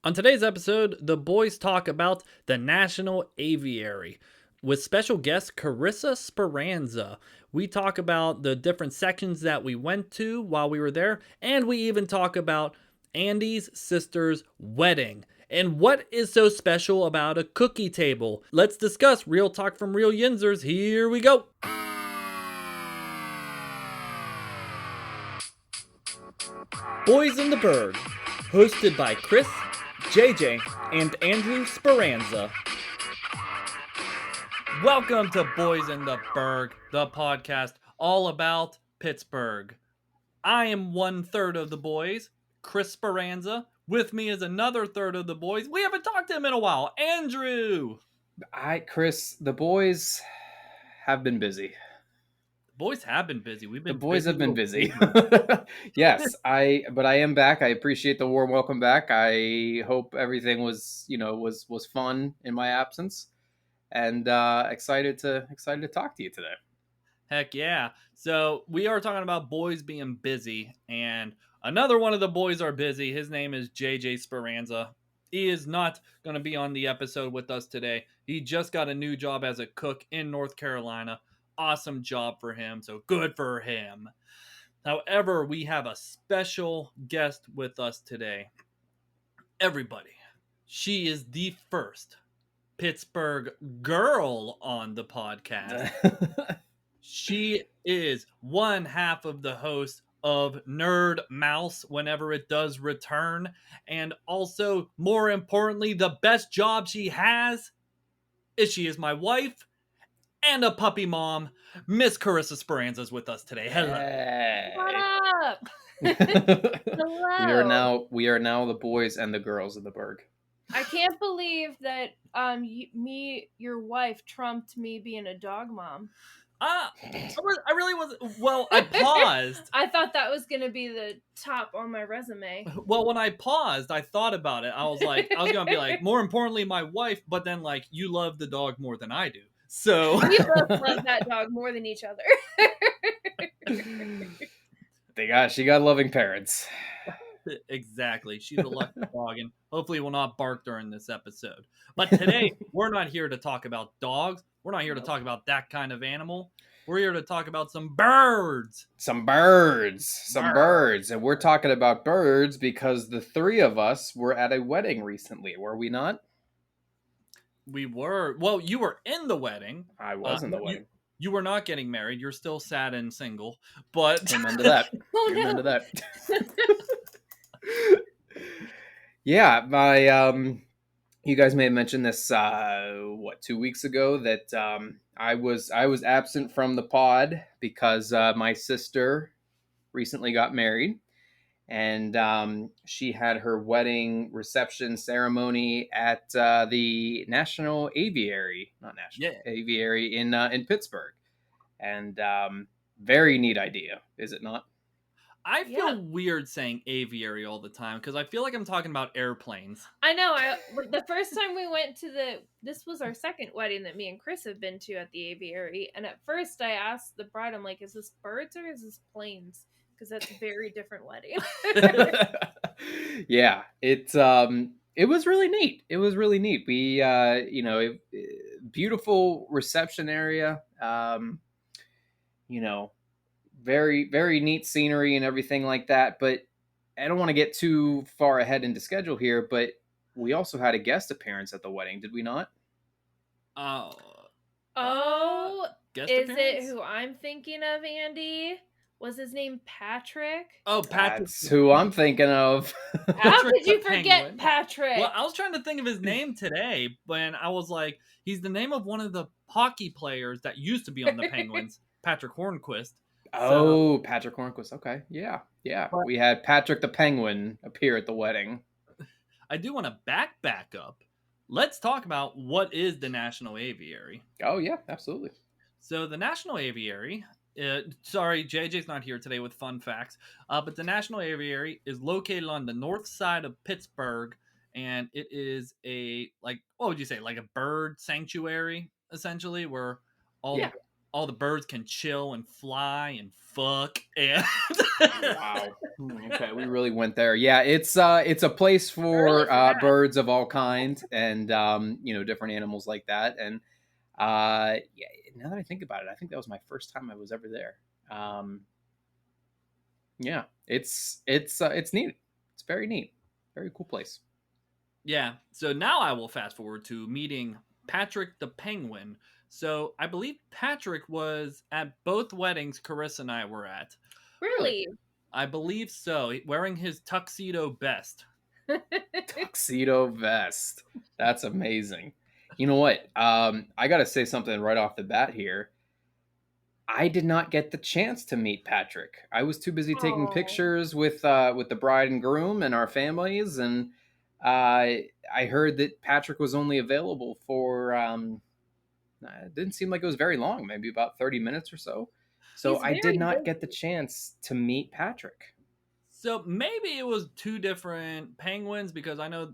On today's episode, the boys talk about the National Aviary with special guest Carissa Speranza. We talk about the different sections that we went to while we were there, and we even talk about Andy's sister's wedding. And what is so special about a cookie table? Let's discuss Real Talk from Real Yinzers. Here we go. Boys in the Burgh, hosted by Chris, JJ, and Andrew Speranza. Welcome to Boys in the Burgh, the podcast all about Pittsburgh. I am 1/3 of the boys, Chris Speranza. With me is another third of the boys. We haven't talked to him in a while, Andrew. Chris, the boys have been busy. The boys have been busy. We've been The boys have been busy. busy. Yes, but I am back. I appreciate the warm welcome back. I hope everything was fun in my absence, and excited to talk to you today. Heck yeah. So we are talking about boys being busy, and another one of the boys are busy. His name is JJ Speranza. He is not going to be on the episode with us today. He just got a new job as a cook in North Carolina. Awesome job for him, so good for him. However, we have a special guest with us today. Everybody, she is the first Pittsburgh girl on the podcast. She is one half of the host of Nerd Mouse whenever it does return. And also, more importantly, the best job she has is she is my wife and a puppy mom. Miss Carissa Speranza is with us today. Hello. Hey. What up? Hello. We are now the boys and the girls of the Burgh. I can't believe that your wife trumped me being a dog mom. I really was. Well, I paused. I thought that was going to be the top on my resume. Well, when I paused, I thought about it. I was going to be like, more importantly, my wife, but then like, you love the dog more than I do. So we both love that dog more than each other. She got loving parents. Exactly. She's a lucky dog, and hopefully will not bark during this episode. But today, we're not here to talk about dogs. We're not here to talk about that kind of animal. We're here to talk about some birds. Some birds. And we're talking about birds because the three of us were at a wedding recently, were we not? We were. Well, you were in the wedding. I was in the wedding. You were not getting married. You're still sad and single. But Amen to that. Amen to that. Yeah, you guys may have mentioned this 2 weeks ago that I was absent from the pod because my sister recently got married, and she had her wedding reception ceremony at the National Aviary, Aviary in Pittsburgh, and very neat idea, is it not? I feel weird saying aviary all the time because I feel like I'm talking about airplanes. I know. The first time we went to this was our second wedding that me and Chris have been to at the Aviary. And at first I asked the bride, I'm like, is this birds or is this planes? Because that's a very different wedding. Yeah, it was really neat. It was really neat. We, beautiful reception area. Very, very neat scenery and everything like that. But I don't want to get too far ahead into schedule here, but we also had a guest appearance at the wedding, did we not? Oh, guest is appearance? It who I'm thinking of, Andy? Was his name Patrick? Oh, Patrick. That's who I'm thinking of. How could you forget Patrick? Well, I was trying to think of his name today, when I was like, he's the name of one of the hockey players that used to be on the Penguins, Patrick Hornquist. Oh, Patrick Hornquist. Okay. Yeah. But we had Patrick the Penguin appear at the wedding. I do want to back up. Let's talk about what is the National Aviary. Oh, yeah, absolutely. So the National Aviary, sorry, JJ's not here today with fun facts, but the National Aviary is located on the north side of Pittsburgh, and it is what would you say, like a bird sanctuary, essentially, where all all the birds can chill and fly and fuck and Wow. Okay, we really went there. Yeah, it's a place Early for for that. birds of all kind and different animals like that. And yeah, now that I think about it, I think that was my first time I was ever there. Yeah, it's neat. It's very neat. Very cool place. Yeah. So now I will fast forward to meeting Patrick the penguin. So I believe Patrick was at both weddings Carissa and I were at. Really? Really? I believe so, wearing his tuxedo best. Tuxedo vest. That's amazing. You know what? I got to say something right off the bat here. I did not get the chance to meet Patrick. I was too busy taking Oh. pictures with the bride and groom and our families, and I heard that Patrick was only available for. It didn't seem like it was very long, maybe about 30 minutes or so. So He's I did very not get the busy. chance to meet Patrick. So maybe it was two different penguins because I know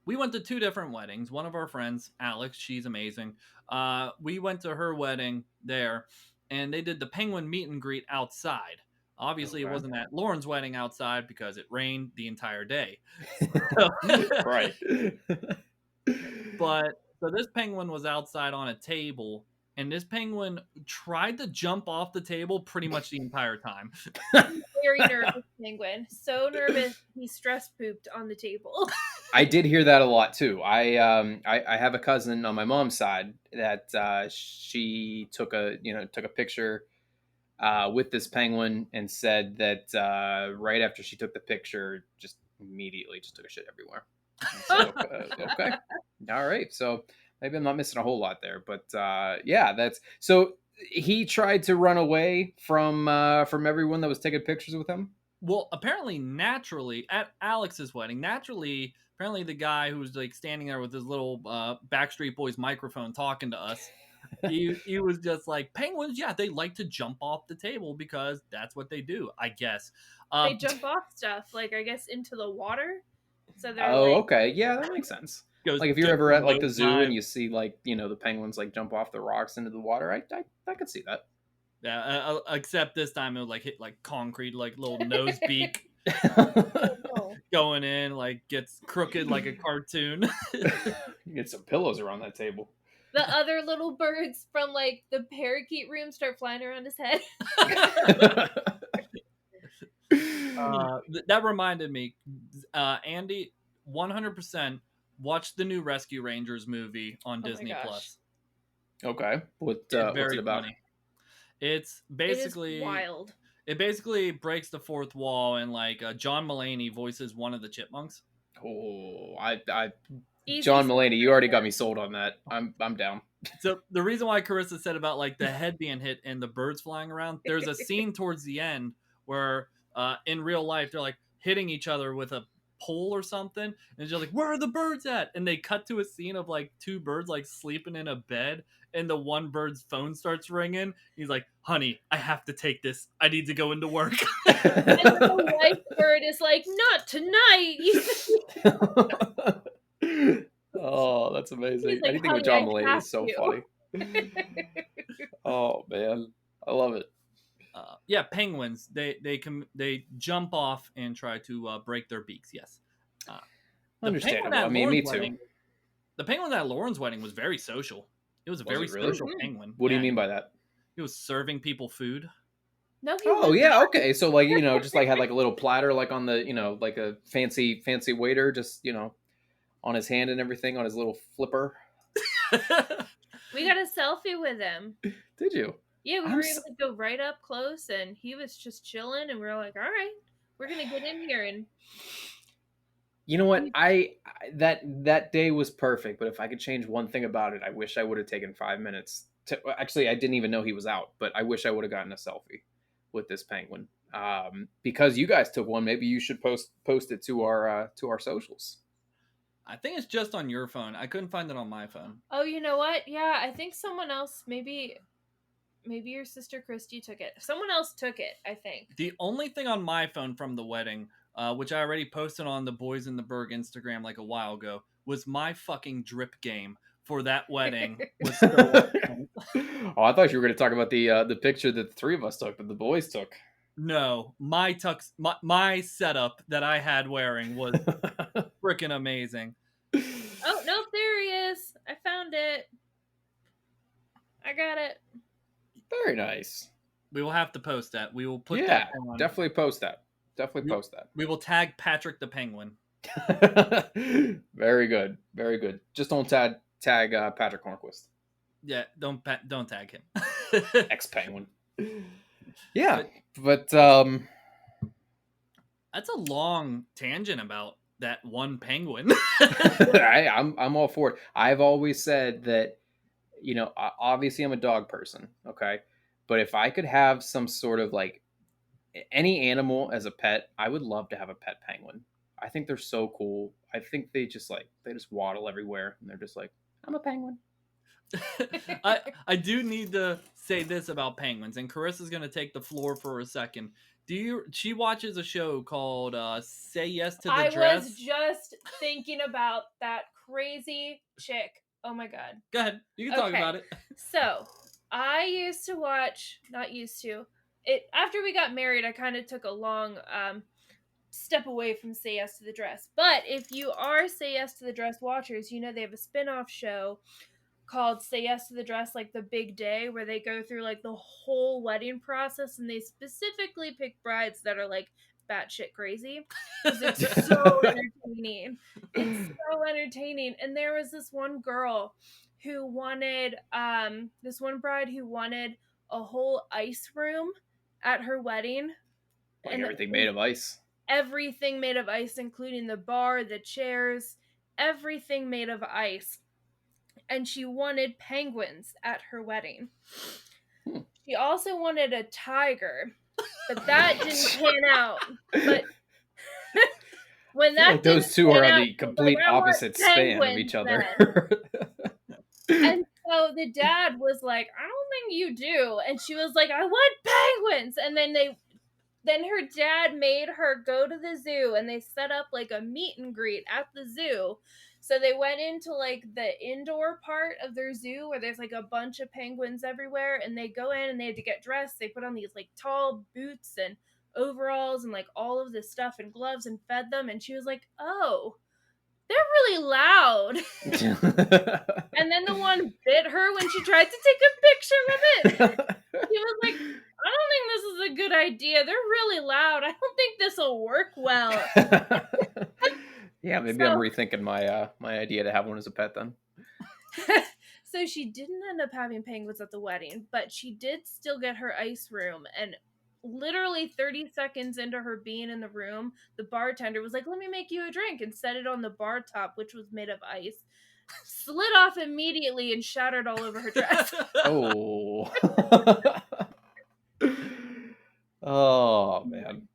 we went to two different weddings. One of our friends, Alex, she's amazing. We went to her wedding there, and they did the penguin meet and greet outside. Obviously, it Okay. wasn't at Lauren's wedding outside because it rained the entire day. So, Right. but so this penguin was outside on a table, and this penguin tried to jump off the table pretty much the entire time. Very nervous penguin. So nervous he stress pooped on the table. I did hear that a lot too. I have a cousin on my mom's side that she took a picture with this penguin and said that right after she took the picture, just immediately just took a shit everywhere. I said, okay, all right. So maybe I'm not missing a whole lot there, but yeah, that's so. He tried to run away from everyone that was taking pictures with him. Well, apparently, naturally, at Alex's wedding, naturally, apparently the guy who was like standing there with his little Backstreet Boys microphone talking to us, he was just like, penguins, yeah, they like to jump off the table because that's what they do, I guess. They jump off stuff, like I guess into the water. So they're Oh, like, okay, yeah, that makes sense. goes Like if you're ever super at like the nose zoo and dive. you see like the penguins like jump off the rocks into the water, I could see that. Yeah, except this time it was like hit like concrete, like little nose beak oh no. going in, like gets crooked like a cartoon. Get some pillows around that table. The other little birds from like the parakeet room start flying around his head. That reminded me, Andy, 100% watch the new Rescue Rangers movie on Oh my Disney gosh. Plus. Okay, It's what's very it about? funny. It's It is basically wild. it basically breaks the fourth wall, and like John Mulaney voices one of the chipmunks. Oh, I Easy John stuff Mulaney, you right already got there. me sold on that. I'm down. So the reason why Carissa said about like the head being hit and the birds flying around, there's a scene towards the end where in real life they're like hitting each other with a pole or something, and it's just like, where are the birds at? And they cut to a scene of like two birds like sleeping in a bed, and the one bird's phone starts ringing. He's like, honey, I have to take this, I need to go into work. And the white bird is like, not tonight. Oh, that's amazing. He's like, Anything with honey, John I Mulaney have is so to. funny. Oh man, I love it. Yeah, penguins, they jump off and try to break their beaks. Yes. uh, the penguin Understandable. I at mean, me Lauren's too. wedding The penguin at Lauren's wedding was very social. It was a Was very it really? social penguin. What do you Yeah, mean by that? he was serving people food. No, he Oh was yeah, not. okay. So like just like had like a little platter like on the like a fancy waiter just on his hand and everything on his little flipper. We got a selfie with him. Did you? Yeah, we I'm were s- able to go right up close, and he was just chilling, and we were like, all right, we're going to get in here. And You know what? he, That day was perfect, but if I could change one thing about it, I wish I would have taken 5 minutes to actually I didn't even know he was out, but I wish I would have gotten a selfie with this penguin. Because you guys took one, maybe you should post it to our socials. I think it's just on your phone. I couldn't find it on my phone. oh, you know what? Yeah, I think someone else, maybe your sister Christy took it. Someone else took it, I think. The only thing on my phone from the wedding, which I already posted on the Boys in the Burgh Instagram like a while ago, was my fucking drip game for that wedding was so on point. Oh, I thought you were going to talk about the picture that the three of us took, that the boys took. No, my setup that I had wearing was freaking amazing. Oh, nope, there he is. I found it. I got it. Very nice. We will have to post that. We will put Yeah, that on. definitely post that. Definitely We- post that. We will tag Patrick the Penguin. Very good. Very good. Just don't tag Patrick Hornquist. Yeah, don't tag him. Ex-Penguin. Yeah, but That's a long tangent about that one penguin. I'm all for it. I've always said that, obviously I'm a dog person, okay? But if I could have some sort of like any animal as a pet, I would love to have a pet penguin. I think they're so cool. I think they just waddle everywhere and they're just like, I'm a penguin. I do need to say this about penguins, and Carissa's gonna take the floor for a second. She watches a show called Say Yes to the Dress. I was just thinking about that crazy chick. Oh my god. Go ahead. You can talk about it. So, I used to watch, not used to, it after we got married, I kind of took a long step away from Say Yes to the Dress. But if you are Say Yes to the Dress watchers, you know they have a spin-off show called Say Yes to the Dress, like the big day, where they go through like the whole wedding process, and they specifically pick brides that are like batshit crazy because it's so entertaining. It's so entertaining. And there was this one girl who wanted this one bride who wanted a whole ice room at her wedding. Like everything made of ice. Everything made of ice, including the bar, the chairs, everything made of ice. And she wanted penguins at her wedding. She also wanted a tiger, but that didn't pan out. But when that like those two are on the complete like, opposite span of each other. And so the dad was like, I don't think you do. And she was like, I want penguins. And then her dad made her go to the zoo, and they set up like a meet and greet at the zoo. So they went into like the indoor part of their zoo where there's like a bunch of penguins everywhere, and they go in and they had to get dressed. They put on these like tall boots and overalls and like all of this stuff and gloves and fed them. And she was like, oh, they're really loud. And then the one bit her when she tried to take a picture with it. He was like, I don't think this is a good idea. They're really loud. I don't think this will work well. Yeah, maybe I'm rethinking my idea to have one as a pet then. So she didn't end up having penguins at the wedding, but she did still get her ice room. And literally 30 seconds into her being in the room, the bartender was like, let me make you a drink, and set it on the bar top, which was made of ice. Slid off immediately and shattered all over her dress. Oh. Oh, man.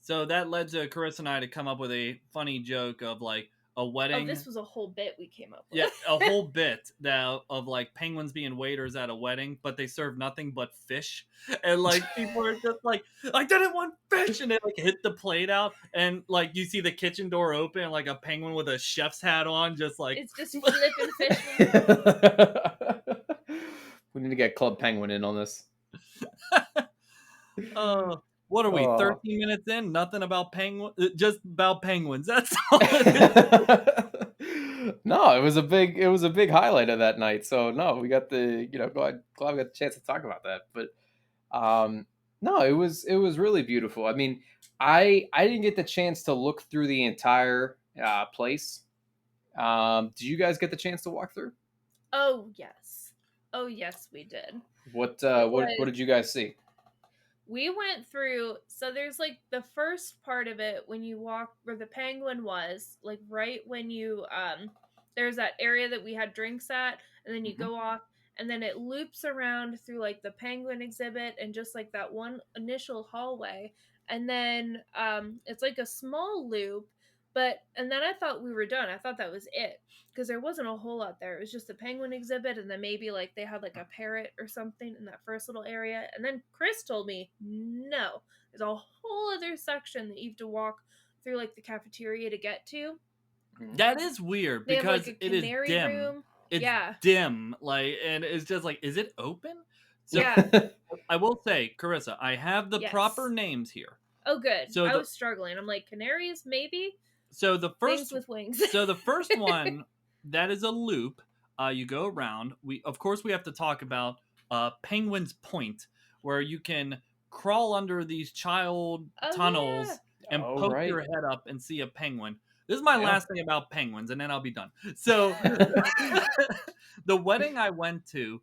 So that led to Carissa and I to come up with a funny joke of like a wedding. Oh, this was a whole bit we came up with. Yeah, a whole bit now of like penguins being waiters at a wedding, but they serve nothing but fish, and like people are just like, I didn't want fish, and they like hit the plate out, and like you see the kitchen door open, and like a penguin with a chef's hat on, just like it's just flipping fish. We need to get Club Penguin in on this. What are we? 13 minutes in, nothing about just about penguins. That's all it is. No, it was a big highlight of that night. So no, we got glad we got the chance to talk about that. But no, it was really beautiful. I mean, I didn't get the chance to look through the entire place. Did you guys get the chance to walk through? Oh yes, we did. What did you guys see? We went through, so there's like the first part of it when you walk where the penguin was, like right when you there's that area that we had drinks at, and then you go off, and then it loops around through like the penguin exhibit and just like that one initial hallway, and then it's like a small loop, and then I thought we were done. I thought that was it, because there wasn't a whole lot there. It was just the penguin exhibit, and then maybe like they had like a parrot or something in that first little area. And then Chris told me, no, there's a whole other section that you have to walk through like the cafeteria to get to. That is weird because it is dim. Room. it's Yeah. dim, like, and it's just like, is it open? So Yeah. I will say, Carissa, I have the proper Yes. names here. Oh, good. So I the was struggling. I'm like, canaries, maybe? so the Things first with wings. so the first one, that is a loop. You go around. Of course we have to talk about Penguin's Point, where you can crawl under these child Oh, tunnels and Oh, poke right. your head up and see a penguin. This is my Yeah. last thing about penguins, and then I'll be done. So the wedding I went to,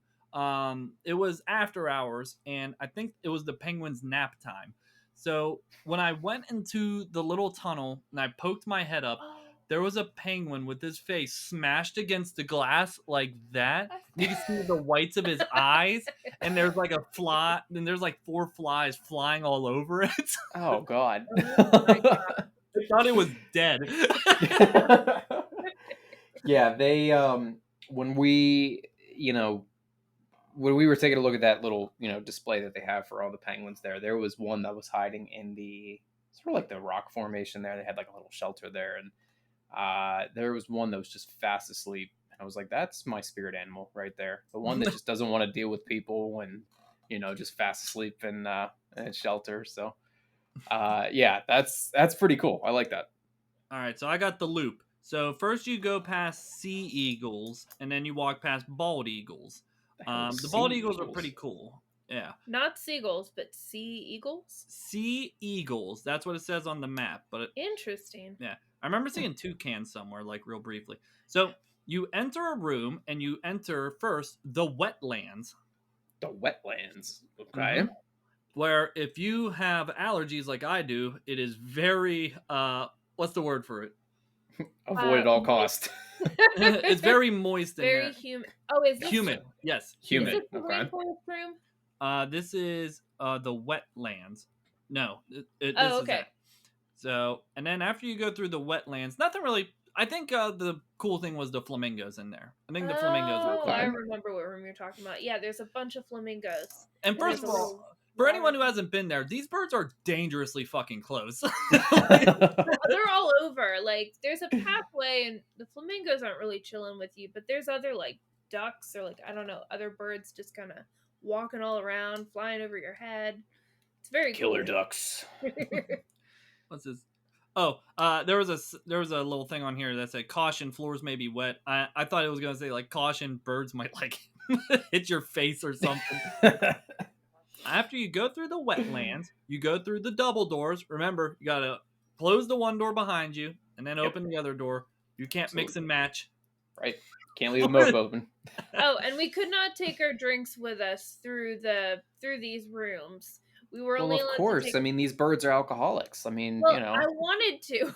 it was after hours, and I think it was the penguin's nap time. So when I went into the little tunnel and I poked my head up, Oh, there was a penguin with his face smashed against the glass like that. And you can see the whites of his eyes, and there's like a fly, and there's like 4 flies flying all over it. Oh God. oh my God. I thought it was dead. Yeah, they when we you know when we were taking a look at that little display that they have for all the penguins there was one that was hiding in the sort of like the rock formation there. They had like a little shelter there, and there was one that was just fast asleep. And I was like, that's my spirit animal right there, the one that just doesn't want to deal with people and just fast asleep in a shelter. So yeah, that's pretty cool. I like that. All right, so I got the loop. So first you go past sea eagles, and then you walk past bald eagles. The hell is The bald sea eagles are eagles? pretty cool. Yeah. Not seagulls, but sea eagles? Sea eagles. That's what it says on the map. But Interesting. yeah, I remember seeing toucans somewhere, like real briefly. So you enter a room, and you enter first the wetlands. The wetlands. Okay. Mhm. Where if you have allergies like I do, it is very what's the word for it? Avoid at all Moist. cost. It's very moist in Very there. humid. Oh, is this Humid. Yes. Is Humid. this the Okay. rainforest room? This is the wetlands. No, this Oh, is okay. that. So, and then after you go through the wetlands, nothing really. I think the cool thing was the flamingos in there. I think the flamingos were Oh, cool. I remember what room you're talking about. Yeah, there's a bunch of flamingos. And And first there's of a all, little for anyone who water- hasn't been there, these birds are dangerously fucking close. They're all over. Like, there's a pathway, and the flamingos aren't really chilling with you, but there's other, like, ducks or, like, I don't know, other birds just kind of walking all around, flying over your head. It's very Killer cool. ducks. What's this? Oh, there was a little thing on here that said caution, floors may be wet. I thought it was gonna say like caution, birds might like hit your face or something. After you go through the wetlands, you go through the double doors. Remember, you gotta close the one door behind you and then open the other door. You can't mix and match. Right. Can't leave them both open. Oh, and we could not take our drinks with us through these rooms. We were Well, only of allowed course. to take. I mean, these birds are alcoholics. I mean, Well, I wanted to,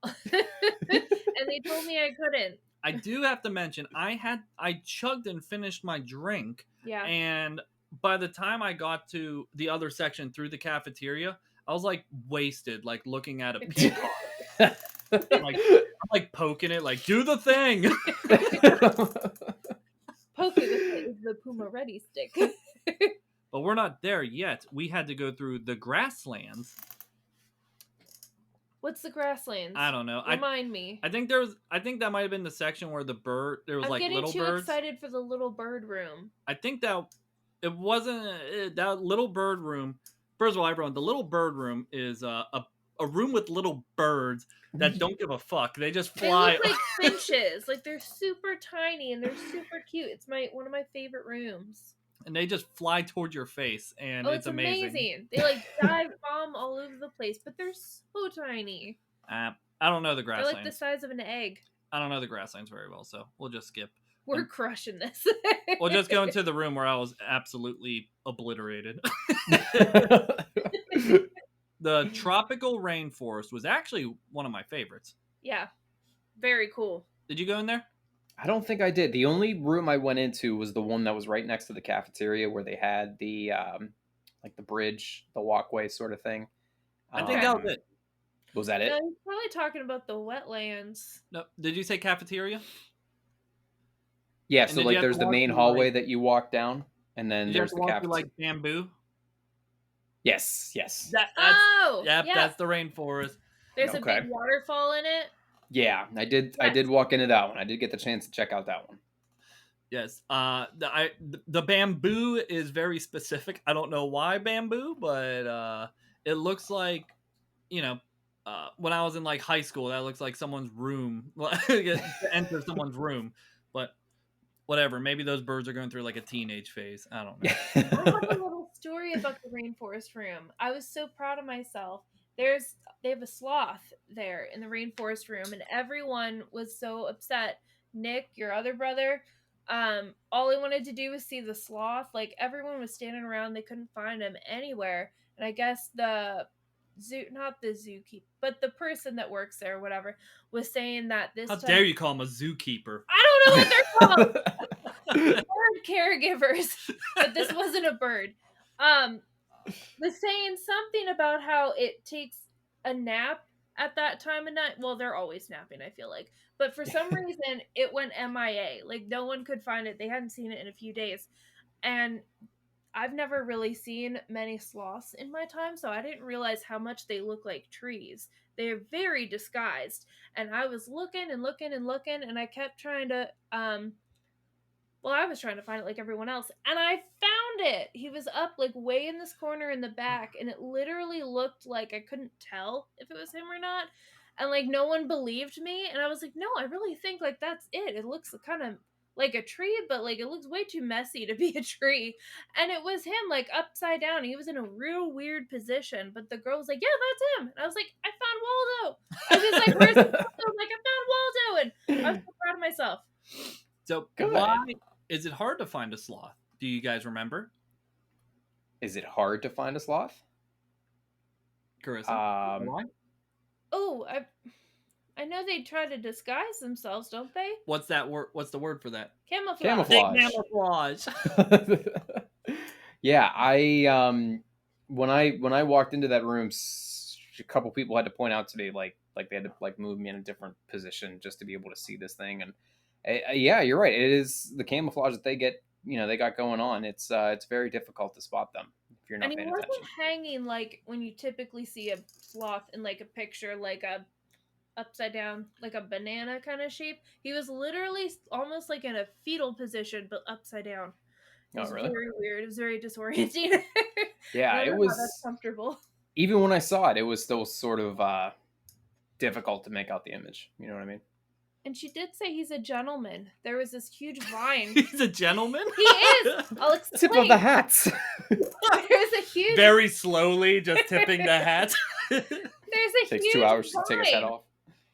and they told me I couldn't. I do have to mention I chugged and finished my drink, Yeah. and by the time I got to the other section through the cafeteria, I was like wasted, like looking at a peacock. I'm like poking it, like do the thing. Poking is the Puma Ready stick. But we're not there yet. We had to go through the grasslands. What's the grasslands? I don't know. Remind me. I think that might have been the section where there was I'm like getting little too birds. excited for the little bird room. I think that it wasn't that little bird room. First of all, everyone, the little bird room is a room with little birds that don't give a fuck. They just fly. They look like finches. Like they're super tiny and they're super cute. It's one of my favorite rooms. And they just fly towards your face, and it's amazing. They like dive bomb all over the place, but they're so tiny. I don't know the grasslands. They're like the size of an egg. I don't know the grasslands very well, so we'll just skip. We're crushing this. We'll just go into the room where I was absolutely obliterated. The tropical rainforest was actually one of my favorites. Yeah, very cool. Did you go in there? I don't think I did. The only room I went into was the one that was right next to the cafeteria where they had the like the bridge, the walkway sort of thing. I think that was it. Was that it? No, he's probably talking about the wetlands. No, did you say cafeteria? Yeah, And so did you like have there's to the walk main through, hallway like- that you walk down, and then Did you have there's to the walk through cafeteria. like bamboo? Yes. That's Oh, yep, yeah. that's the rainforest. There's Okay. a big waterfall in it. Yeah, I did. I did walk into that one. I did get the chance to check out that one. Yes. The bamboo is very specific. I don't know why bamboo, but it looks like, you know, when I was in like high school, that looks like someone's room to enter someone's room. But whatever. Maybe those birds are going through like a teenage phase. I don't know. I have a little story about the rainforest room. I was so proud of myself. They have a sloth there in the rainforest room, and everyone was so upset. Nick, your other brother, all he wanted to do was see the sloth. Like everyone was standing around, they couldn't find him anywhere. And I guess the zoo, not the zookeeper, but the person that works there, or whatever, was saying that this How time. dare you call him a zookeeper? I don't know what they're called. Bird caregivers, but this wasn't a bird. Was saying something about how it takes a nap at that time of night. Well, they're always napping, I feel like, but for some reason it went MIA. Like no one could find it. They hadn't seen it in a few days, and I've never really seen many sloths in my time, so I didn't realize how much they look like trees. They're very disguised, and I was looking and looking and looking, and I kept trying to well, I was trying to find it like everyone else, and I found it. He was up like way in this corner in the back, and it literally looked like I couldn't tell if it was him or not. And like no one believed me, and I was like, "No, I really think like that's it. It looks kind of like a tree, but like it looks way too messy to be a tree." And it was him like upside down. He was in a real weird position, but the girl was like, "Yeah, that's him." And I was like, "I found Waldo." I was like, "Where's Waldo?" I'm like, "I found Waldo." And I was so proud of myself. So Good. why is it hard to find a sloth? Do you guys remember? Is it hard to find a sloth? Carissa? Why? Oh, I know they try to disguise themselves, don't they? What's that word? What's the word for that? Camouflage. Camouflage. Camouflage. Yeah, when I walked into that room, a couple people had to point out to me like they had to like move me in a different position just to be able to see this thing. And yeah, you're right. It is the camouflage that they get. They got going on. It's very difficult to spot them if you're And not he paying wasn't attention. hanging like when you typically see a sloth in like a picture, like a upside down, like a banana kind of shape. He was literally almost like in a fetal position, but upside down. It Oh, was really? very weird. It was very disorienting. Yeah, I it don't know how that's was. comfortable. Even when I saw it, it was still sort of difficult to make out the image. You know what I mean? And she did say he's a gentleman. There was this huge vine. He's a gentleman? He is! I'll explain. Tip of the hats. There's a huge Very slowly, just tipping the hat. There's a Takes huge 2 hours to take his head vine off.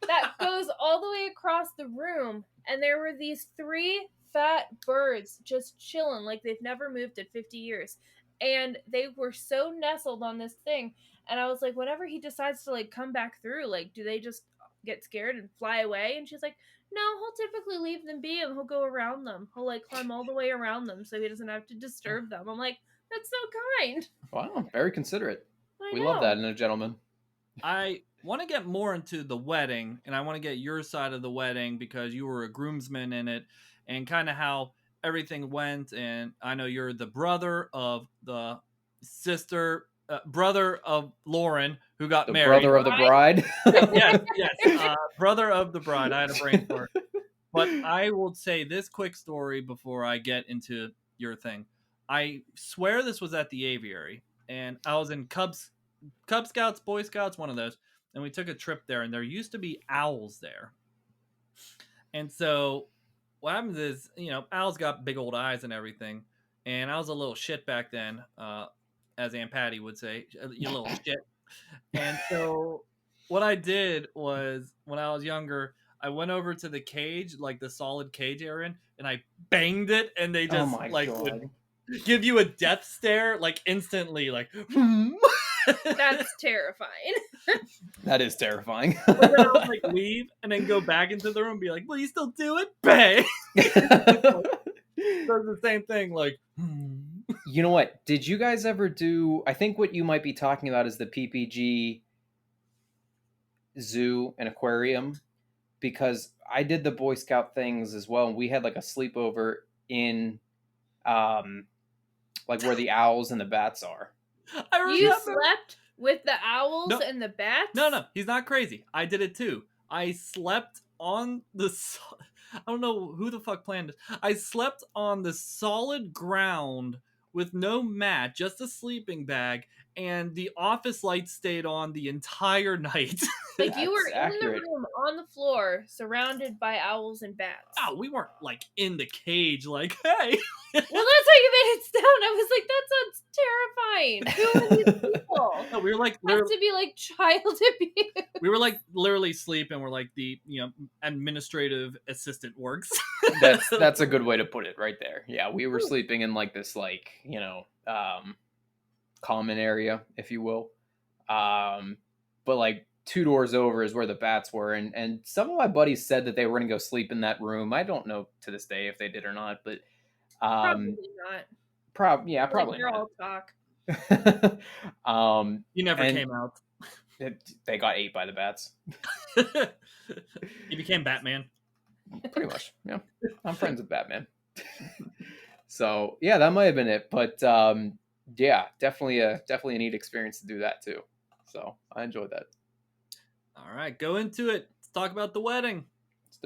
that goes all the way across the room, and there were these 3 fat birds just chilling like they've never moved in 50 years. And they were so nestled on this thing, and I was like, whenever he decides to like come back through, like do they just get scared and fly away? And she's like, no, he'll typically leave them be and he'll go around them. He'll like climb all the way around them so he doesn't have to disturb them. I'm like, that's so kind. Wow, very considerate. I We know. love that in a gentleman. I want to get more into the wedding, and I want to get your side of the wedding because you were a groomsman in it, and kind of how everything went. And I know you're the brother of the brother of Lauren who got The married. brother of the bride. Yes, brother of the bride. I had a brain fart. But I will say this quick story before I get into your thing. I swear this was at the Aviary, and I was in Cub Scouts, Boy Scouts, one of those, and we took a trip there, and there used to be owls there. And so what happens is, owls got big old eyes and everything, and I was a little shit back then, as Aunt Patty would say, you little shit. And so what I did was, when I was younger, I went over to the cage, like the solid cage area, and I banged it, and they just would give you a death stare, like instantly, like. That's terrifying. That is terrifying. But then I would like leave and then go back into the room and be like, will you still do it? Bang! Does the same thing, like. You know what? Did you guys ever do? I think what you might be talking about is the PPG zoo and aquarium, because I did the Boy Scout things as well, and we had like a sleepover in, like where the owls and the bats are. I remember. You slept with the owls and the bats? No, he's not crazy. I did it too. I slept on the. I don't know who the fuck planned it. I slept on the solid ground with no mat, just a sleeping bag, and the office lights stayed on the entire night. Like you were That's in the accurate. room on the floor, surrounded by owls and bats. Oh, we weren't like in the cage, like, hey. Well, that's how you made it sound. I was like, that sounds terrifying. Who are these people? No, we were like Has literally, to be like child abuse. we were like literally sleeping. We're like the administrative assistant works. That's a good way to put it right there. Yeah, we were sleeping in like this common area, if you will. But like 2 doors over is where the bats were, and some of my buddies said that they were gonna go sleep in that room. I don't know to this day if they did or not, but Probably not. probably Like not. girl talk. You never and came out. they got ate by the bats. He became Batman. Pretty much, yeah. I'm friends with Batman. So yeah, that might have been it. But yeah, definitely a neat experience to do that too. So I enjoyed that. All right, go into it. Let's talk about the wedding. Let's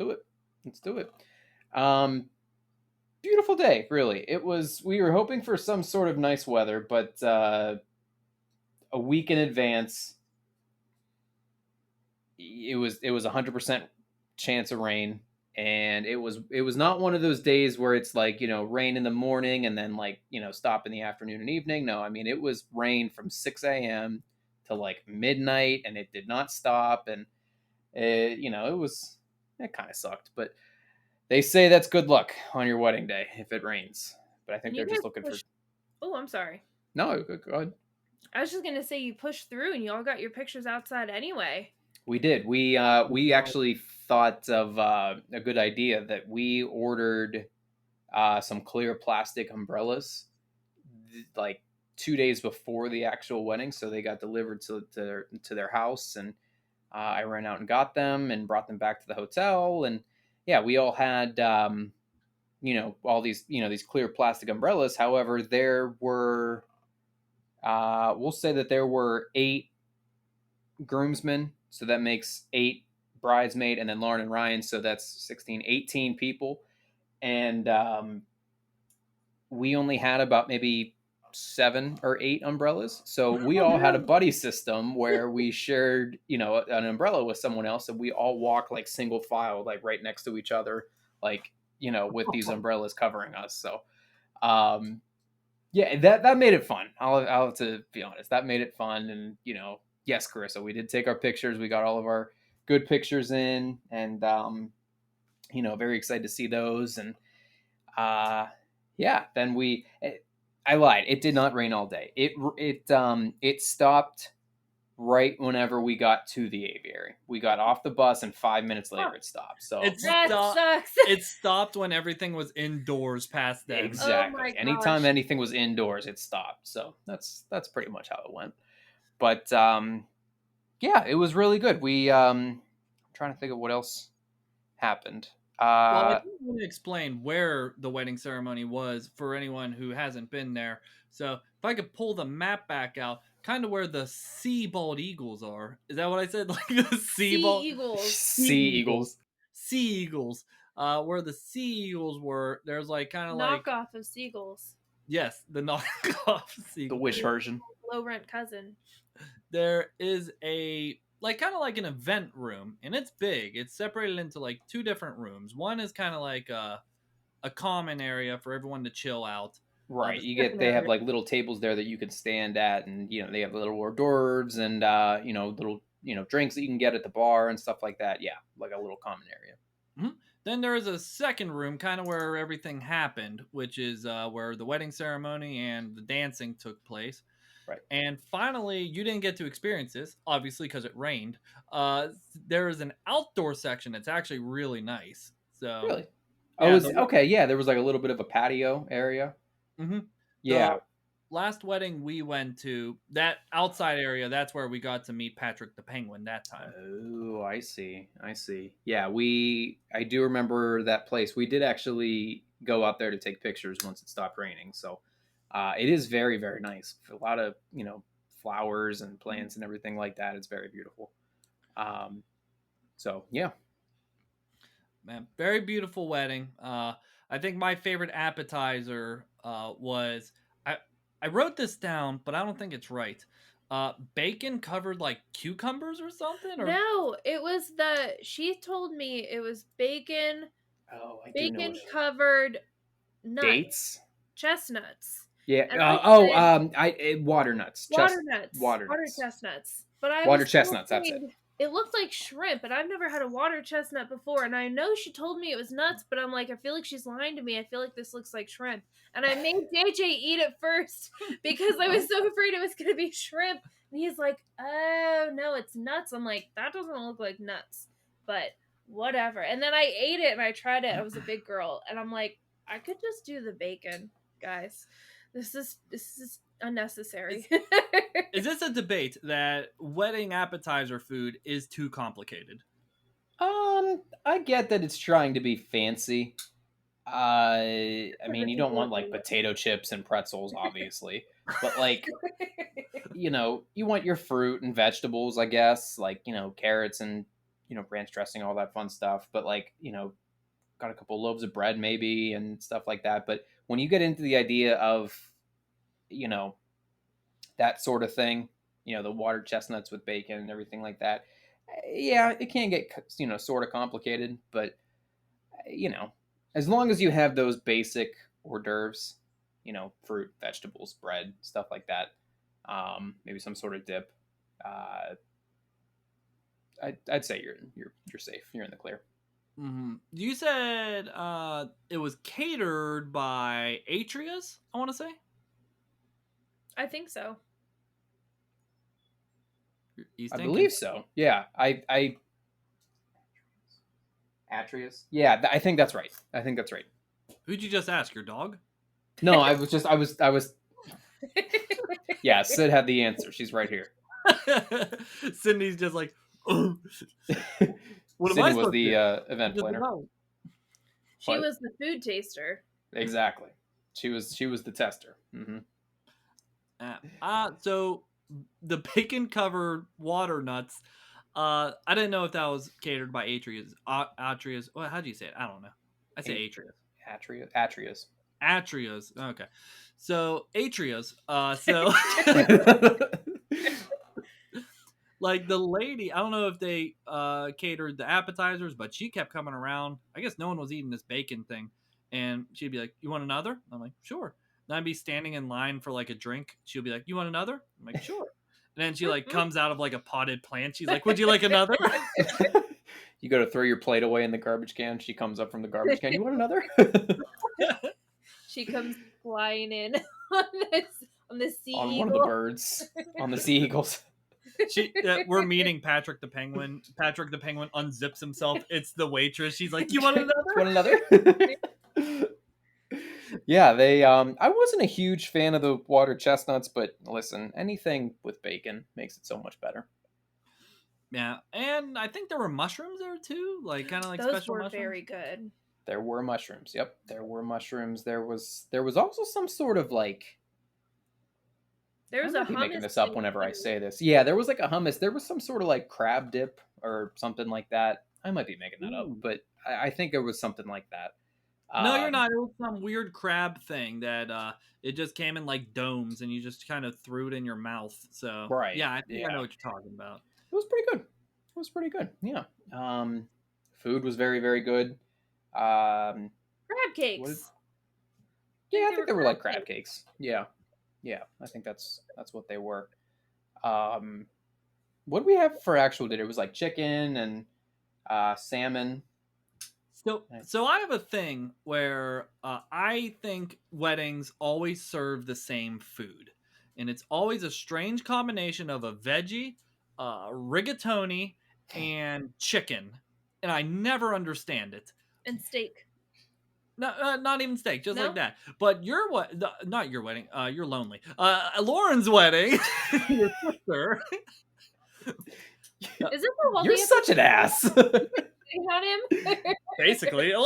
do it. Beautiful day, really. It was. We were hoping for some sort of nice weather, but a week in advance, it was 100% chance of rain, and it was not one of those days where it's like rain in the morning and then like stop in the afternoon and evening. No, I mean it was rain from 6 a.m. to like midnight, and it did not stop, and it kind of sucked, but they say that's good luck on your wedding day if it rains. But I think they're just looking for. Oh, I'm sorry. No, go ahead. I was just gonna say you pushed through and you all got your pictures outside anyway. We did. We actually thought of a good idea that we ordered some clear plastic umbrellas like 2 days before the actual wedding, so they got delivered to their house, and I ran out and got them and brought them back to the hotel, and yeah, we all had all these clear plastic umbrellas. However, there were we'll say that there were 8 groomsmen, so that makes 8 bridesmaid, and then Lauren and Ryan, so that's 16, 18 people, and we only had about maybe 7 or 8 umbrellas. So we all had a buddy system where we shared, an umbrella with someone else, and we all walked like single file, like right next to each other, like with these umbrellas covering us. So, yeah, that made it fun. I'll have to be honest, that made it fun, and yes, Carissa, we did take our pictures. We got all of our good pictures in, and very excited to see those, and yeah, then I lied. It did not rain all day. It stopped right whenever we got to the aviary. We got off the bus, and 5 minutes later it stopped. So That sucks. It stopped when everything was indoors past then. exactly. Oh my Anytime gosh. anything was indoors, it stopped. So that's pretty much how it went. But yeah, it was really good. I'm trying to think of what else happened. Well, I think want to explain where the wedding ceremony was for anyone who hasn't been there. So if I could pull the map back out, kind of where the sea bald eagles are. Is that what I said? Like the sea Eagles. Sea eagles. Sea eagles. Where the sea eagles were, there's like kind of like Knockoff of seagulls. yes, the knockoff sea. The wish version. Low rent cousin. There is a like kind of like an event room, and it's big. It's separated into like 2 different rooms. One is kind of like a common area for everyone to chill out. Right. The They have like little tables there that you can stand at, and they have little hors d'oeuvres and little drinks that you can get at the bar and stuff like that. Yeah, like a little common area. Mm-hmm. Then there is a second room, kind of where everything happened, which is where the wedding ceremony and the dancing took place. Right. And finally, you didn't get to experience this, obviously, because it rained. There is an outdoor section that's actually really nice. So really, yeah, okay. Yeah, there was like a little bit of a patio area. Mm-hmm. Yeah. The last wedding we went to, that outside area, that's where we got to meet Patrick the Penguin that time. Oh, I see. Yeah, I do remember that place. We did actually go out there to take pictures once it stopped raining. So it is very, very nice. A lot of, flowers and plants and everything like that. It's very beautiful. So, yeah. Man, very beautiful wedding. I think my favorite appetizer was I I wrote this down, but I don't think it's right. Bacon covered like cucumbers or something, or No, it was she told me it was bacon, Oh, I do know bacon what covered nuts, dates. chestnuts. Yeah. And I said Water nuts. water chestnuts. But I Water was so chestnuts. That's it. afraid. It looked like shrimp, and I've never had a water chestnut before. And I know she told me it was nuts, but I'm like, I feel like she's lying to me. I feel like this looks like shrimp. And I made JJ eat it first because I was so afraid it was going to be shrimp. And he's like, oh, no, it's nuts. I'm like, that doesn't look like nuts, but whatever. And then I ate it and I tried it. I was a big girl. And I'm like, I could just do the bacon, guys. This is unnecessary. is this a debate that wedding appetizer food is too complicated? I get that it's trying to be fancy. I mean, you don't want like potato chips and pretzels, obviously, but like, you want your fruit and vegetables, I guess, like, carrots and, ranch dressing, all that fun stuff. But like, got a couple loaves of bread maybe and stuff like that. But when you get into the idea of, you know, that sort of thing, the water chestnuts with bacon and everything like that, yeah, it can get, sort of complicated. But, you know, as long as you have those basic hors d'oeuvres, fruit, vegetables, bread, stuff like that, maybe some sort of dip, I'd say you're safe. You're in the clear. Mm-hmm. You said it was catered by Atria's, I want to say. I think so. I believe so. Yeah, I Atrius. Yeah, I think that's right. Who'd you just ask? Your dog? No, I was. Yeah, Sid had the answer. She's right here. Sydney's just like, oh. What am Sydney I was the to event planner. She was the food taster. Exactly. She was the tester. Mm-hmm. So the bacon covered water nuts. I didn't know if that was catered by Atria's. Atria's. Well, how do you say it? I don't know. I say Atria's. Atria's. Okay. So Atria's. So like the lady, I don't know if they catered the appetizers, but she kept coming around. I guess no one was eating this bacon thing, and she'd be like, "You want another?" I'm like, "Sure." Then I'd be standing in line for like a drink. She'll be like, "You want another?" I'm like, "Sure." And then she like comes out of like a potted plant. She's like, "Would you like another?" You go to throw your plate away in the garbage can. She comes up from the garbage can. You want another? She comes flying in on the sea on eagle. One of the birds on the sea eagles. We're meeting Patrick the Penguin. Patrick the Penguin unzips himself. It's the waitress. She's like, "You want another?" Yeah, they. I wasn't a huge fan of the water chestnuts, but listen, anything with bacon makes it so much better. Yeah, and I think there were mushrooms there too, like kind of like those special were mushrooms. Very good. There were mushrooms. Yep, there were mushrooms. There was also some sort of like. There was I might be making this up whenever I say this. Yeah, there was like a hummus. There was some sort of like crab dip or something like that. I might be making that up, but I think it was something like that. No, you're not. It was some weird crab thing that it just came in like domes, and you just kind of threw it in your mouth. So right, yeah, I think I know what you're talking about. It was pretty good. Yeah. Food was very, very good. Crab cakes. Yeah, I think they were like crab cakes. Yeah, I think that's what they were. What do we have for actual dinner? It was like chicken and salmon. So I have a thing where I think weddings always serve the same food, and it's always a strange combination of a veggie, rigatoni, and chicken, and I never understand it. And steak. No, not even steak, just like that. But not your wedding. You're lonely. Lauren's wedding, your sister. Is this the whole? You're such an ass. On him. Basically. Oh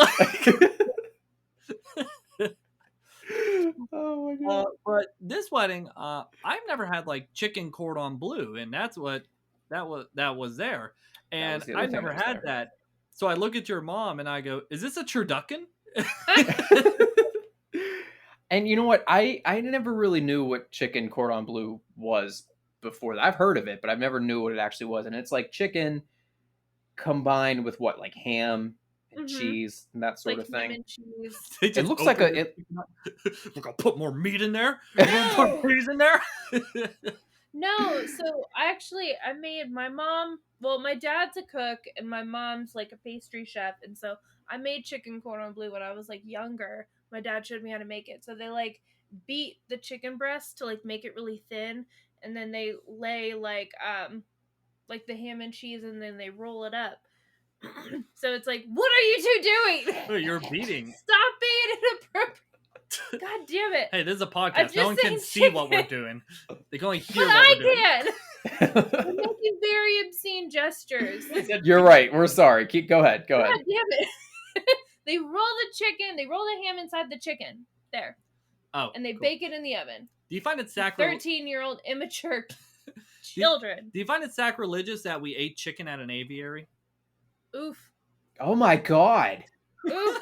my god! But this wedding, I've never had like chicken cordon bleu, and that's what that was there, and I've never had that. So I look at your mom and I go, "Is this a turducken?" And you know what? I never really knew what chicken cordon bleu was before that. I've heard of it, but I've never knew what it actually was. And it's like chicken combined with what, like ham and Mm-hmm. cheese and that sort Like of ham thing. and cheese. They It just looks like open a the it, chicken up. We're gonna put more meat in there. We're gonna put cheese in there. No, so I made my mom. Well, my dad's a cook and my mom's like a pastry chef, and so I made chicken cordon bleu when I was like younger. My dad showed me how to make it. So they like beat the chicken breast to like make it really thin, and then they lay like the ham and cheese, and then they roll it up. So it's like, what are you two doing? Oh, you're beating. Stop being inappropriate. God damn it. Hey, this is a I'm podcast. just No one can saying see what we're chicken. doing. They can only But hear what we're doing. I can. You're making very obscene gestures. You're right. We're sorry. Go ahead. Go God ahead. damn it. They roll the chicken, they roll the ham inside the chicken. There. Oh, And they cool. bake it in the oven. Do you find it sacrilegious? 13-year-old immature children. Do you find it sacrilegious that we ate chicken at an aviary? Oof. Oh my god. Oof.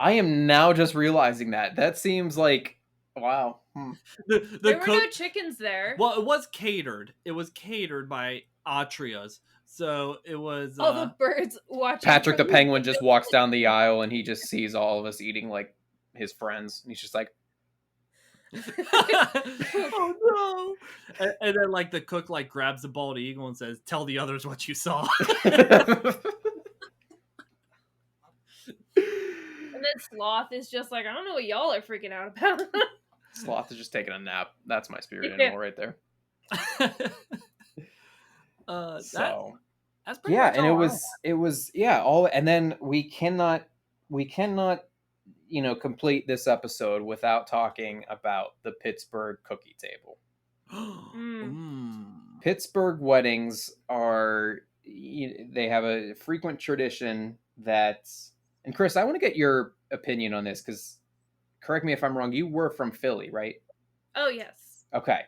I am now just realizing that. That seems like wow. There were no chickens there. Well, it was catered. It was catered by Atria's. So it was All the birds watching. Patrick the from penguin just walks down the aisle and he just sees all of us eating like his friends. And he's just like, oh no. And then like the cook like grabs the bald eagle and says, "Tell the others what you saw." And then Sloth is just like, I don't know what y'all are freaking out about. Sloth is just taking a nap. That's my spirit Yeah. animal right there. So that's pretty yeah, much and all it was all, and then we cannot complete this episode without talking about the Pittsburgh cookie table. Pittsburgh weddings are they have a frequent tradition that, and Chris, I want to get your opinion on this because correct me if I'm wrong, you were from Philly, right? Oh yes. Okay.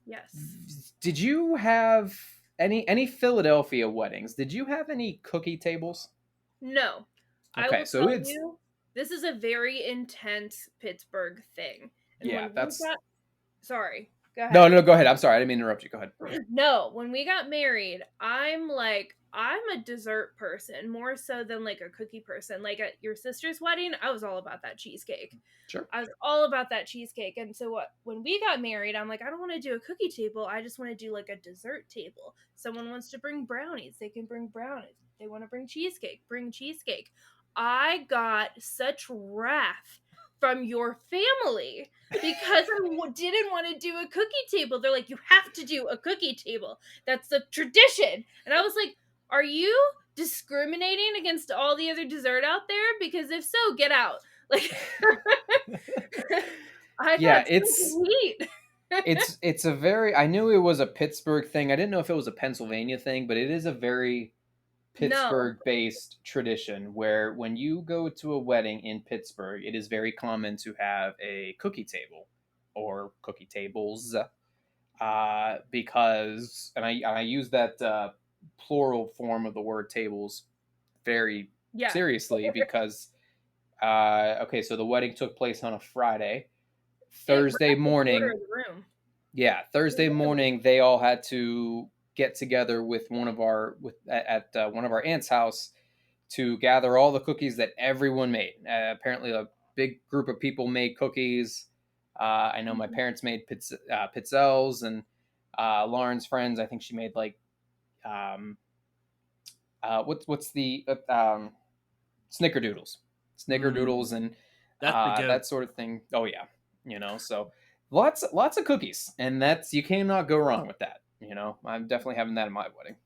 Yes. Did you have any Philadelphia weddings? Did you have any cookie tables? No. Okay, I will so tell you, this is a very intense Pittsburgh thing. And yeah, that's. Sorry. Go ahead. No, go ahead. I'm sorry. I didn't mean to interrupt you. Go ahead. No, when we got married, I'm a dessert person more so than like a cookie person. Like at your sister's wedding, I was all about that cheesecake. Sure. I was all about that cheesecake. And so when we got married, I'm like, I don't want to do a cookie table. I just want to do like a dessert table. Someone wants to bring brownies, they can bring brownies. They want to bring cheesecake. I got such wrath from your family because I didn't want to do a cookie table. They're like, you have to do a cookie table. That's the tradition. And I was like, are you discriminating against all the other dessert out there? Because if so, get out. Like, it's a very. I knew it was a Pittsburgh thing. I didn't know if it was a Pennsylvania thing, but it is a very Pittsburgh-based tradition where when you go to a wedding in Pittsburgh, it is very common to have a cookie table or cookie tables, because I use that plural form of the word tables very seriously because okay, so the wedding took place on a Friday. Thursday morning. Thursday morning they all had to get together with one of our aunt's house to gather all the cookies that everyone made. Apparently, a big group of people made cookies. I know my parents made pizzelles, and Lauren's friends. I think she made like what's the snickerdoodles, and that sort of thing. Oh yeah, so lots of cookies, and you cannot go wrong with that. I'm definitely having that in my wedding.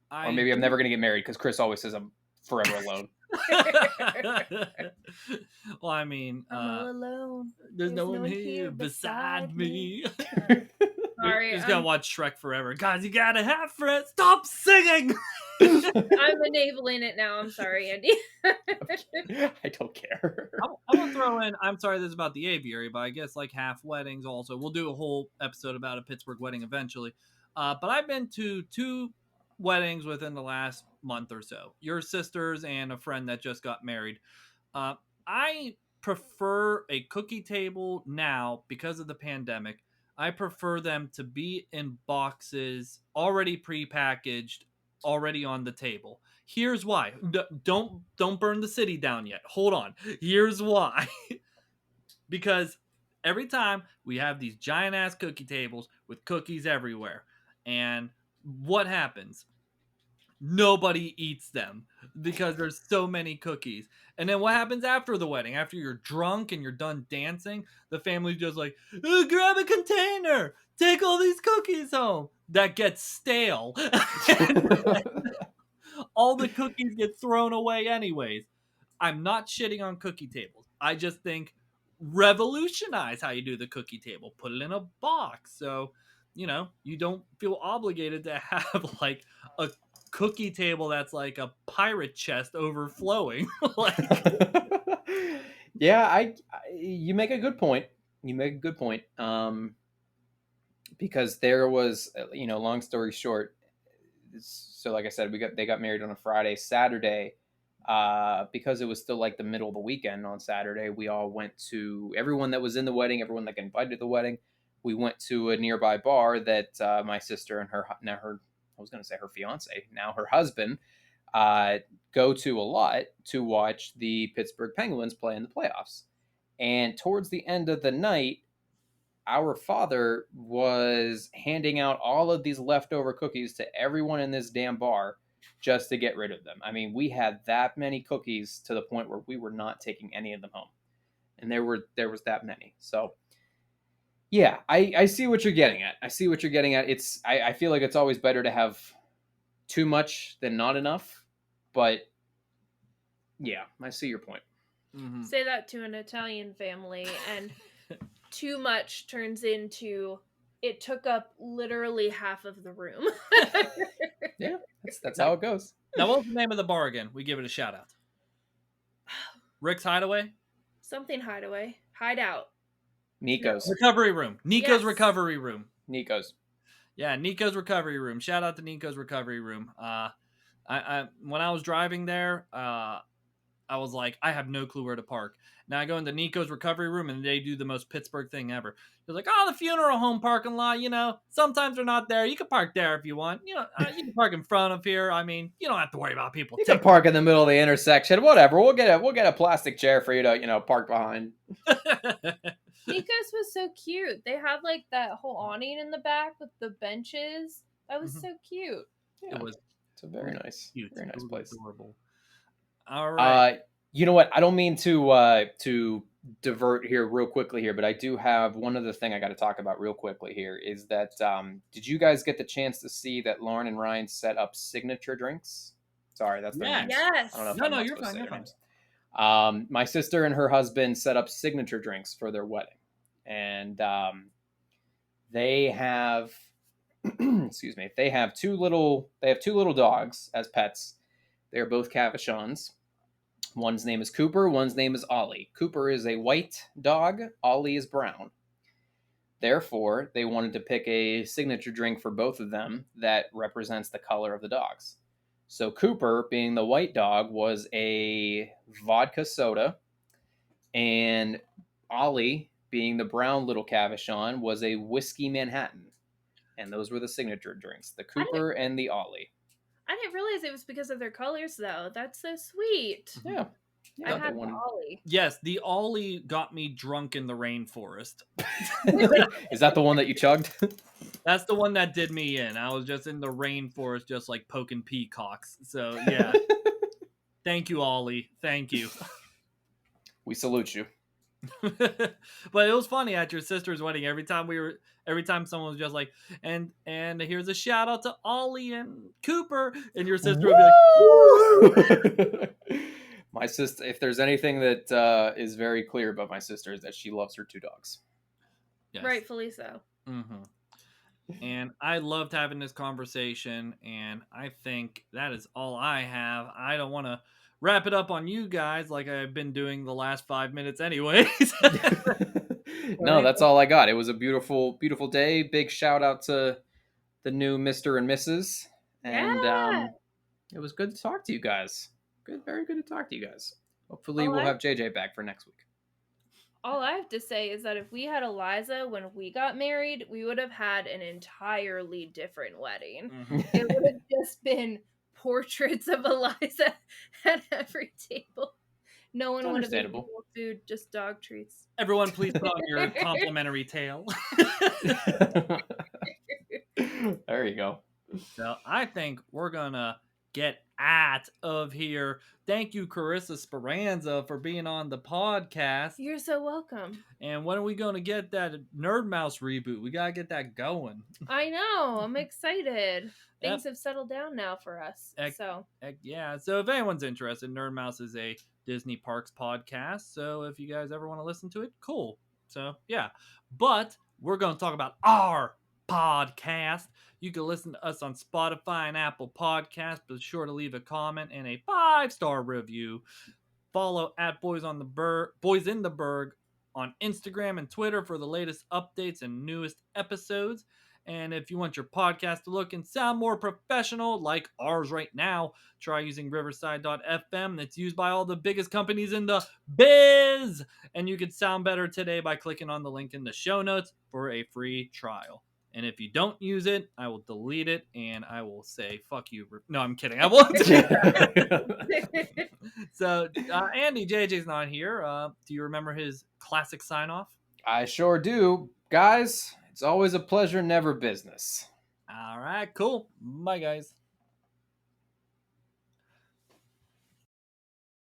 Or maybe I'm never going to get married because Chris always says I'm forever alone. Well, I mean, I'm all alone. There's no one here beside me. Sorry, Just gonna watch Shrek forever. Guys, you gotta have friends. Stop singing. I'm enabling it now. I'm sorry, Andy. I don't care. I will throw in. I'm sorry, this is about the aviary, but I guess like half weddings. Also, we'll do a whole episode about a Pittsburgh wedding eventually. But I've been to two weddings within the last month or so. Your sisters and a friend that just got married. I prefer a cookie table now because of the pandemic. I prefer them to be in boxes, already prepackaged, already on the table. Here's why. Don't burn the city down yet. Hold on. Here's why. Because every time we have these giant ass cookie tables with cookies everywhere, and what happens? Nobody eats them because there's so many cookies. And then what happens after the wedding? After you're drunk and you're done dancing, the family's just like, grab a container, take all these cookies home. That gets stale. All the cookies get thrown away anyways. I'm not shitting on cookie tables. I just think revolutionize how you do the cookie table. Put it in a box. So, you don't feel obligated to have like a cookie table that's like a pirate chest overflowing. Like, Yeah, you make a good point. Because there was, long story short, so like I said, they got married on a Friday. Saturday, because it was still like the middle of the weekend on Saturday, we all went to, everyone that was in the wedding, everyone that got invited to the wedding, we went to a nearby bar that my sister and her I was going to say her fiance, now her husband, go to a lot to watch the Pittsburgh Penguins play in the playoffs. And towards the end of the night, our father was handing out all of these leftover cookies to everyone in this damn bar just to get rid of them. I mean, we had that many cookies to the point where we were not taking any of them home. And there was that many. So yeah, I see what you're getting at. I feel like it's always better to have too much than not enough. But yeah, I see your point. mm-hmm. Say that to an Italian family, and too much turns into it took up literally half of the room. Yeah, that's how it goes. Now, what was the name of the bar again? We give it a shout out. Rick's Hideaway? Something Hideaway. Hideout. Nico's. Recovery Room. Nico's Yes. Recovery Room. Nico's. Yeah, Nico's Recovery Room. Shout out to Nico's Recovery Room. I when I was driving there, I was like, I have no clue where to park. Now I go into Nico's Recovery Room and they do the most Pittsburgh thing ever. They're like, oh, the funeral home parking lot, sometimes they're not there. You can park there if you want. You can park in front of here. I mean, you don't have to worry about people. You can park in the middle of the intersection. Whatever. We'll get a plastic chair for you to, park behind. Nico's was so cute. They had like that whole awning in the back with the benches. That was so cute. Yeah, it's a very nice place. Adorable. All right. You know what? I don't mean to divert here real quickly here, but I do have one other thing I got to talk about real quickly here. Is that did you guys get the chance to see that Lauren and Ryan set up signature drinks? Sorry, that's their names. Yes. I don't know. No, you're fine. You're fine. My sister and her husband set up signature drinks for their wedding, and they have excuse me, they have two little dogs as pets. They're both Cavachons. One's name is Cooper, one's name is Ollie. Cooper is a white dog, Ollie is brown. Therefore, they wanted to pick a signature drink for both of them that represents the color of the dogs. So Cooper, being the white dog, was a vodka soda, and Ollie, being the brown little Cavachon, was a whiskey Manhattan. And those were the signature drinks, the Cooper and the Ollie. I didn't realize it was because of their colors, though. That's so sweet. Yeah. I had the Ollie. Yes, the Ollie got me drunk in the rainforest. Is that the one that you chugged? That's the one that did me in. I was just in the rainforest, just like poking peacocks. So, yeah. Thank you, Ollie. Thank you. We salute you. But it was funny at your sister's wedding. Every time someone was just like, and here's a shout out to Ollie and Cooper, and your sister would be like, my sister, if there's anything that is very clear about my sister, is that she loves her two dogs. Yes. Rightfully so. Mm-hmm. And I loved having this conversation, and I think that is all I have. I don't want to wrap it up on you guys like I've been doing the last 5 minutes anyways. No, that's all I got. It was a beautiful, beautiful day. Big shout out to the new Mr. and Mrs. And Yeah. it was good to talk to you guys. Very good to talk to you guys. Hopefully, Oh, we'll have JJ back for next week. All I have to say is that if we had Eliza when we got married, we would have had an entirely different wedding. It would have just been portraits of Eliza at every table. No one would have been Understandable. food, just dog treats. Everyone, please put on your complimentary tail. There you go. So I think we're gonna get out of here. Thank you, Carissa Speranza, for being on the podcast. You're so welcome. And when are we gonna get that Nerd Mouse reboot? We gotta get that going. I know. I'm excited. Yep. Things have settled down now for us. So Yeah. So if anyone's interested, Nerd Mouse is a Disney Parks podcast. So if you guys ever want to listen to it, cool. So yeah. But we're gonna talk about our podcast. You can listen to us on Spotify and Apple Podcasts. Be sure to leave a comment and a 5-star review. Follow at Boys in the Burgh on Instagram and Twitter for the latest updates and newest episodes. And if you want your podcast to look and sound more professional, like ours right now, try using Riverside.fm. That's used by all the biggest companies in the biz. And you can sound better today by clicking on the link in the show notes for a free trial. And if you don't use it, I will delete it and I will say, fuck you. No, I'm kidding. I won't. So, Andy, JJ's not here. Do you remember his classic sign off? I sure do. Guys, it's always a pleasure, never business. All right, cool. Bye, guys.